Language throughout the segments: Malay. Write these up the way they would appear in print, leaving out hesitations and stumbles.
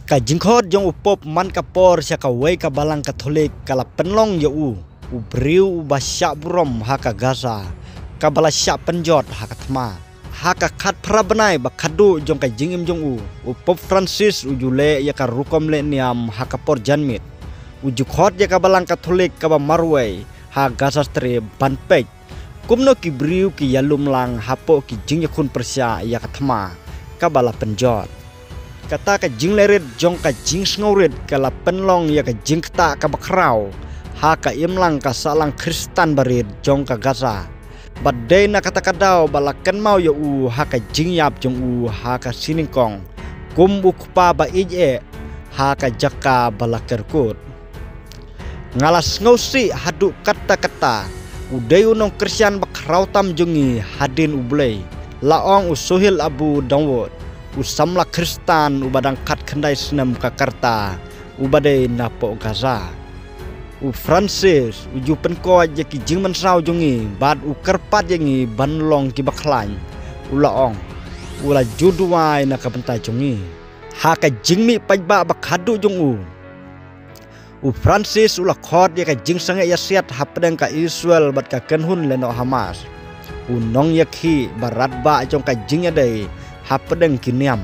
Ka jingkhot jong upop man kapor sya ka wei ka balang Katolik kala penlong ya u briu ba sya burom ha ka Gaza ka bala sya penjot ha ka thma ha ka khat prabanai ba khadu jong ka jingim jong upop Francis ujule ya ka rukom le niam ha ka por janmit ujukhot ya ka balang Katolik ka ba marwei ha Gaza stre banpej kumno ki briu ki yalum lang hapo ki jing yakun persya ya ka thma ka bala penjot kata ka jing lerit jong ka jing sngorit kala penlong ya ka jing kta ka bakrau ha ka imlang ka salang Kristan barit jong ka Gaza badai na kata kadau balakan mau ya u ha ka jing yap jong u ha ka siningkong kum ukpa ba ije ha ka jaka balakerkut ngalas ngosi hadu kata-kata udai unong Kristian bakrau tam jongi hadin ublei laong usuhil abu dawud usamla Kristan ubadang kat kendai senam Kakarta ubadai napo Gaza u Francis uju penko aja ki jing mensau jongi bad u kerpat jengi banlong ki baklan ulaong ula juduai na kabentai jongi ha ka jingmi pajba bakhadu jong u Francis ula khot ya ka jing sange ya siat hapdeng ka Israel bat ka kenhun leno Hamas unong yakhi barat ba jong ka jing ya dei hapedeng kiniam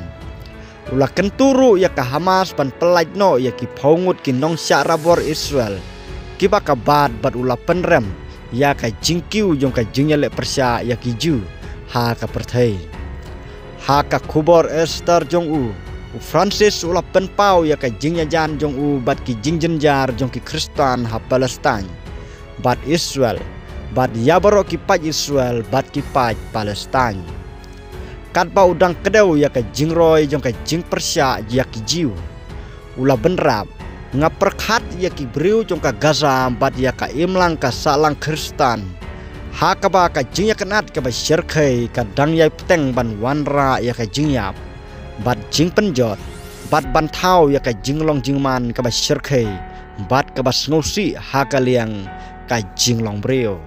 ula kenturu ya ka Hamas pan pelaj no ya ki phongut ki nong sya rabor Israel ki ba ka bad bat ula penrem ya ka jingkiu jong ka jingya le persya ya ki ju ha ka perthai ha ka khubor Esther jong u Francis ula penpau ya ka jingya jan jong u bat ki jingjenjar jong ki Kristan ha Palestine bat Israel bat yabaro ki paj Israel bat ki paj Palestine kat ba udang kedau ya ka jingroi jong ka jing persya ya ki jiu ula benrap ngaperkhat ya ki briu jong ka Gaza bat ya ka imlang ka salang Kristan ha ka ba ka jing ya kenat ka ba syerkhai ka dang yai peteng ban wanra ya ka jing yap bat jing penjot bat ban thau ya ka jinglong jingman ka ba syerkhai bat ka ba snosi ha ka liang ka jinglong briu